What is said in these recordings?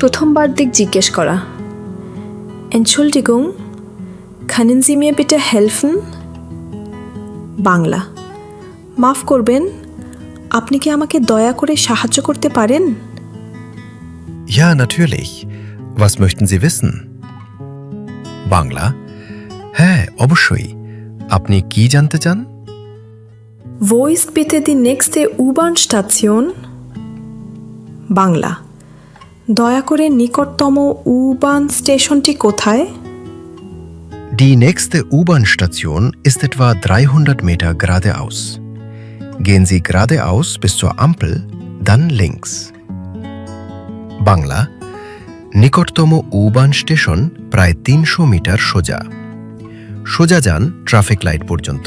প্রথমবার দিক জিজ্ঞেস করা। Entschuldigung, können Sie mir bitte helfen? Bangla, মাফ করবেন, আপনি কি আমাকে দয়া করে সাহায্য করতে পারেন? Ja, natürlich. Was möchten Sie wissen? Bangla, হ্যাঁ অবশ্যই। আপনি কি জানতে চান? Wo ist bitte die nächste U-Bahn-Station? Bangla, দয়া করে নিকটতম U-Bahn স্টেশনটি কোথায়? Die nächste U-Bahn-Station ist etwa 300 Meter geradeaus. Gehen Sie geradeaus bis zur Ampel, dann links. Bangla, নিকটতম U-Bahn স্টেশন প্রায় 300 মিটার সোজা। সোজা যান ট্রাফিক লাইট পর্যন্ত,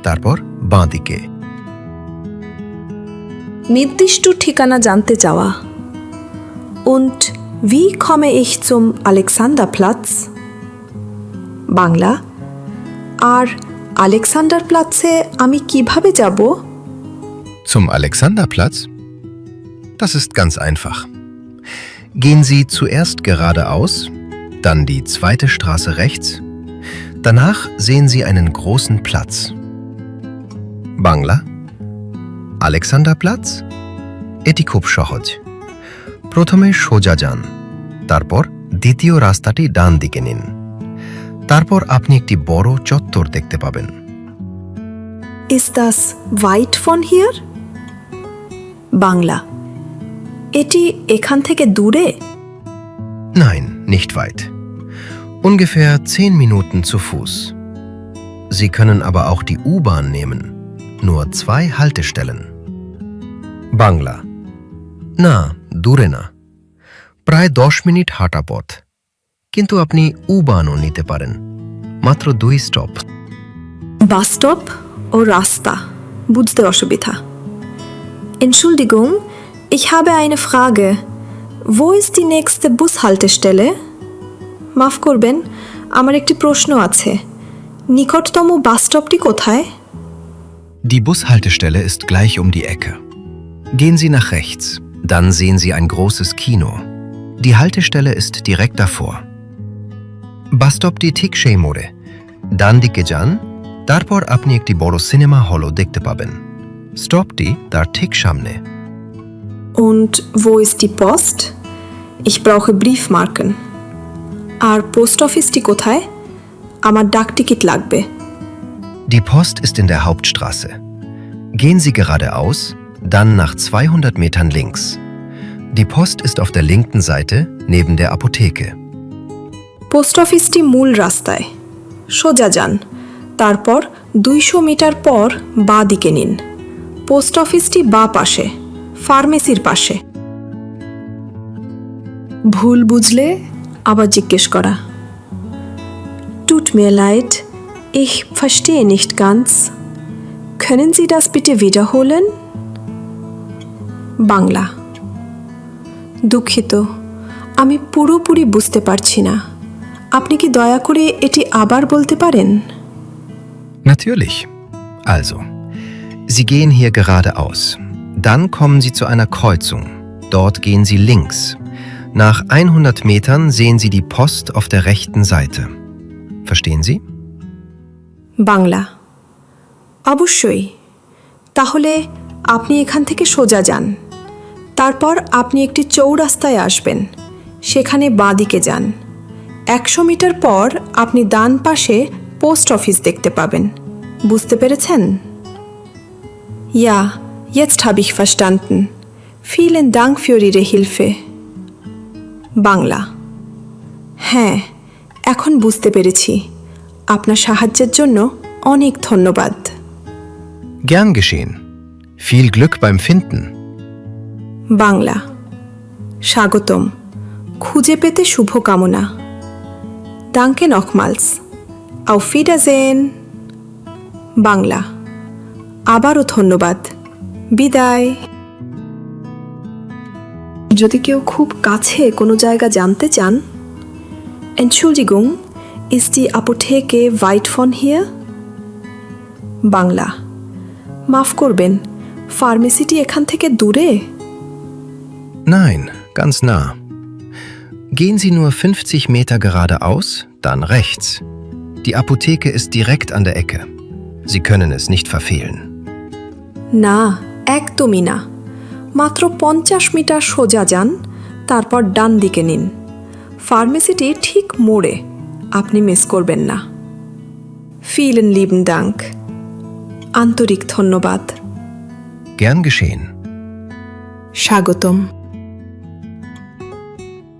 তারপর বাঁ দিকে। নির্দিষ্ট ঠিকানা জানতে চাওয়া। Und wie komme ich zum Alexanderplatz? Bangla, আর আলেকজান্ডারপ্লাৎসে আমি কিভাবে যাব? Zum Alexanderplatz? Das ist ganz einfach. Gehen Sie zuerst geradeaus, dann die zweite Straße rechts. Danach sehen Sie einen großen Platz. Bangla, Alexanderplatz, এটি খুব সহজ। প্রথমে সোজা যান, তারপর দ্বিতীয় রাস্তাটি ডান দিকে নিন। তারপর আপনি একটি বড় চত্বর দেখতে পাবেন। Ist das weit von hier? Bangla, এটি এখান থেকে দূরে? Nein, nicht weit. Ungefähr 10 Minuten zu Fuß. Sie können aber auch die U-Bahn nehmen. Nur 2 Haltestellen. Bangla. Na, দূরে না। প্রায় 10 মিনিট হাঁটা পথ। কিন্তু আপনি U-Bahnও নিতে পারেন। মাত্র 2 স্টপ। বাস স্টপ ও রাস্তা বুঝতে অসুবিধা। Entschuldigung, ich habe eine Frage. Wo ist die nächste Bushaltestelle? মাফ করবেন, আমার একটি প্রশ্ন আছে। নিকটতম বাস স্টপটি কোথায়? Die Bushaltestelle ist gleich um die Ecke. Gehen Sie nach rechts, dann sehen Sie ein großes Kino. Die Haltestelle ist direkt davor. বাসস্টপটি ঠিক সেই মোড়ে। ডান দিকে যান, তারপর আপনি একটি বড় সিনেমা হলও দেখতে পাবেন। স্টপটি তার ঠিক সামনে। Und wo ist die Post? Ich brauche Briefmarken. আর পোস্ট অফিসটি কোথায়? আমার ডাকটিকিট লাগবে। Die Post ist in der Hauptstraße. Gehen Sie geradeaus, dann nach 200 Metern links. Die Post ist auf der linken Seite neben der Apotheke. Post অফিসটি মূল রাস্তায়। সোজা যান, তারপর 200 মিটার পর বাঁ দিকে নিন। পোস্ট অফিসটি বাঁ পাশে, ফার্মেসির পাশে। ভুল বুঝলে আবার জিজ্ঞেস করা। Tut mir leid, ich verstehe nicht ganz. Können Sie das bitte wiederholen? Bangla, দুঃখিত, আমি পুরোপুরি বুঝতে পারছি না। আপনি কি দয়া করে এটি আবার বলতে পারেন? Natürlich. Also, Sie gehen hier geradeaus. Dann kommen Sie zu einer Kreuzung. Dort gehen Sie links. Nach 100 Metern sehen Sie die Post auf der rechten Seite. Verstehen Sie? Bangla, অবশ্যই। তাহলে আপনি এখান থেকে সোজা যান, তারপর আপনি একটি চৌরাস্তায় আসবেন, সেখানে বাঁ দিকে যান। 100 মিটার পর আপনি ডান পাশে পোস্ট অফিস দেখতে পাবেন। বুঝতে পেরেছেন? Ja, jetzt habe ich verstanden. Vielen Dank für Ihre Hilfe. Bangla, হ্যাঁ, এখন বুঝতে পেরেছি। আপনার সাহায্যের জন্য অনেক ধন্যবাদ। Gern geschehen. Viel Glück beim Finden. Bangla, স্বাগতম, খুঁজে পেতে শুভকামনা। Danke nochmals. Auf Wiedersehen. Bangla, আবারও ধন্যবাদ। বিদায়। যদি কেউ খুব কাছে কোনো জায়গা জানতে চান, Entschuldigung, ist die Apotheke weit von hier? Bangla, মাফ করবেন, ফার্মেসিটি এখান থেকে দূরে? Nein, ganz nah. Gehen Sie nur 50 Meter geradeaus, dann rechts. Die Apotheke ist direkt an der Ecke. Sie können es nicht verfehlen. না, একদমই না। মাত্র 50 মিটার সোজা যান, তারপর ডান দিকে নিন। ফার্মেসিটি ঠিক মোড়ে, আপনি মিস করবেন না। Vielen lieben Dank। আন্তরিক ধন্যবাদ। Gern geschehen. স্বাগতম।